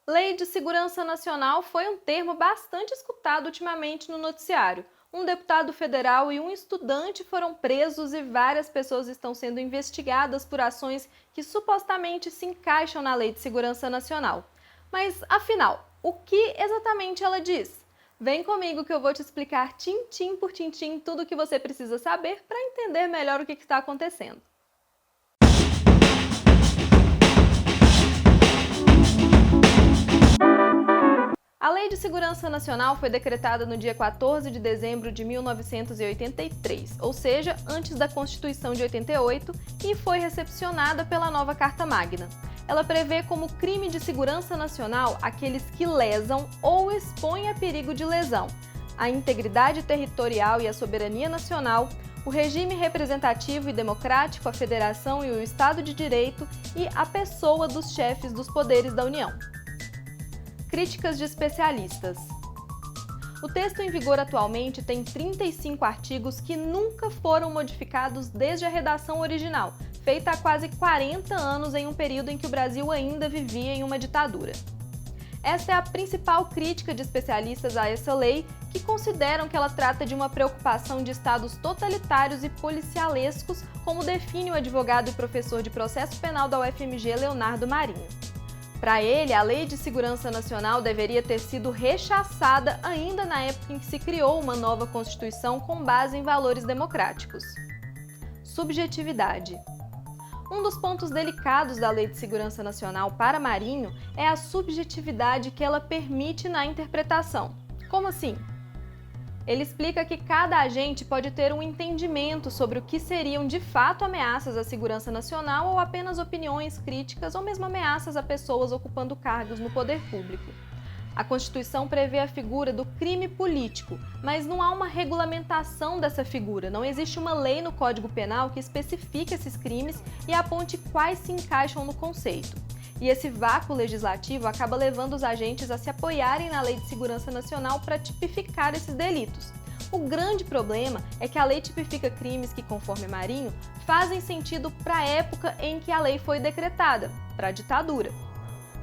Lei de Segurança Nacional foi um termo bastante escutado ultimamente no noticiário. Um deputado federal e um estudante foram presos e várias pessoas estão sendo investigadas por ações que supostamente se encaixam na Lei de Segurança Nacional. Mas, afinal, o que exatamente ela diz? Vem comigo que eu vou te explicar tintim por tintim tudo o que você precisa saber para entender melhor o que está acontecendo. A Lei de Segurança Nacional foi decretada no dia 14 de dezembro de 1983, ou seja, antes da Constituição de 88, e foi recepcionada pela nova Carta Magna. Ela prevê como crime de segurança nacional aqueles que lesam ou expõem a perigo de lesão a integridade territorial e a soberania nacional, o regime representativo e democrático, a federação e o Estado de Direito e a pessoa dos chefes dos poderes da União. Críticas de especialistas. O texto em vigor atualmente tem 35 artigos que nunca foram modificados desde a redação original, feita há quase 40 anos em um período em que o Brasil ainda vivia em uma ditadura. Esta é a principal crítica de especialistas a essa lei, que consideram que ela trata de uma preocupação de estados totalitários e policialescos, como define o advogado e professor de processo penal da UFMG, Leonardo Marinho. Para ele, a Lei de Segurança Nacional deveria ter sido rechaçada ainda na época em que se criou uma nova Constituição com base em valores democráticos. Subjetividade. Um dos pontos delicados da Lei de Segurança Nacional para Marinho é a subjetividade que ela permite na interpretação. Como assim? Ele explica que cada agente pode ter um entendimento sobre o que seriam de fato ameaças à segurança nacional ou apenas opiniões críticas ou mesmo ameaças a pessoas ocupando cargos no poder público. A Constituição prevê a figura do crime político, mas não há uma regulamentação dessa figura, não existe uma lei no Código Penal que especifique esses crimes e aponte quais se encaixam no conceito. E esse vácuo legislativo acaba levando os agentes a se apoiarem na Lei de Segurança Nacional para tipificar esses delitos. O grande problema é que a lei tipifica crimes que, conforme Marinho, fazem sentido para a época em que a lei foi decretada, para a ditadura.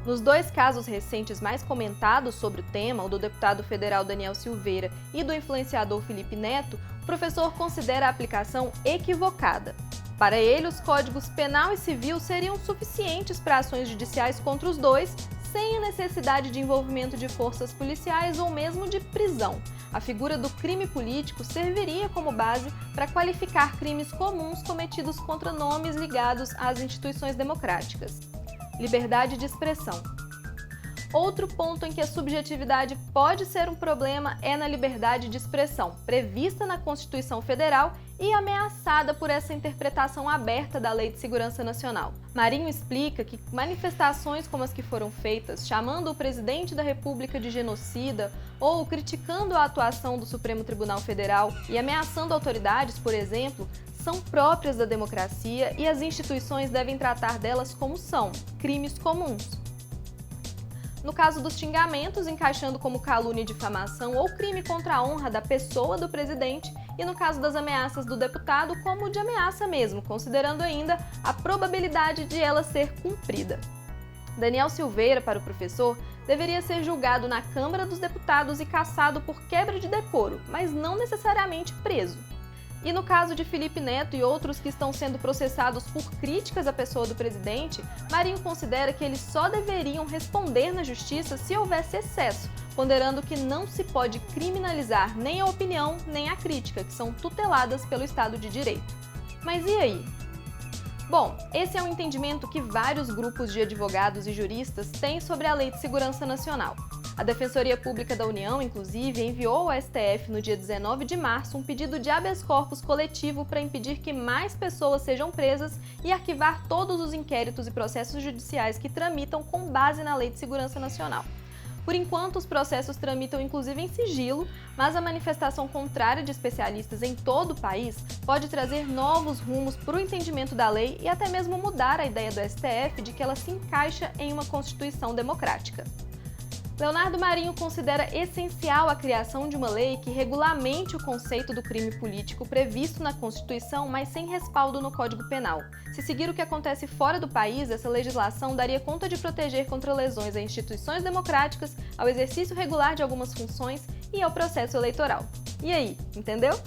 Nos dois casos recentes mais comentados sobre o tema, o do deputado federal Daniel Silveira e do influenciador Felipe Neto, o professor considera a aplicação equivocada. Para ele, os códigos penal e civil seriam suficientes para ações judiciais contra os dois, sem a necessidade de envolvimento de forças policiais ou mesmo de prisão. A figura do crime político serviria como base para qualificar crimes comuns cometidos contra nomes ligados às instituições democráticas. Liberdade de expressão. Outro ponto em que a subjetividade pode ser um problema é na liberdade de expressão, prevista na Constituição Federal e ameaçada por essa interpretação aberta da Lei de Segurança Nacional. Marinho explica que manifestações como as que foram feitas, chamando o presidente da República de genocida ou criticando a atuação do Supremo Tribunal Federal e ameaçando autoridades, por exemplo, são próprias da democracia e as instituições devem tratar delas como são, crimes comuns. No caso dos xingamentos, encaixando como calúnia e difamação ou crime contra a honra da pessoa do presidente, e no caso das ameaças do deputado, como de ameaça mesmo, considerando ainda a probabilidade de ela ser cumprida. Daniel Silveira, para o professor, deveria ser julgado na Câmara dos Deputados e cassado por quebra de decoro, mas não necessariamente preso. E no caso de Felipe Neto e outros que estão sendo processados por críticas à pessoa do presidente, Marinho considera que eles só deveriam responder na justiça se houvesse excesso, ponderando que não se pode criminalizar nem a opinião nem a crítica, que são tuteladas pelo Estado de Direito. Mas e aí? Bom, esse é um entendimento que vários grupos de advogados e juristas têm sobre a Lei de Segurança Nacional. A Defensoria Pública da União, inclusive, enviou ao STF no dia 19 de março um pedido de habeas corpus coletivo para impedir que mais pessoas sejam presas e arquivar todos os inquéritos e processos judiciais que tramitam com base na Lei de Segurança Nacional. Por enquanto, os processos tramitam inclusive em sigilo, mas a manifestação contrária de especialistas em todo o país pode trazer novos rumos para o entendimento da lei e até mesmo mudar a ideia do STF de que ela se encaixa em uma Constituição democrática. Leonardo Marinho considera essencial a criação de uma lei que regulamente o conceito do crime político previsto na Constituição, mas sem respaldo no Código Penal. Se seguir o que acontece fora do país, essa legislação daria conta de proteger contra lesões a instituições democráticas, ao exercício regular de algumas funções e ao processo eleitoral. E aí, entendeu?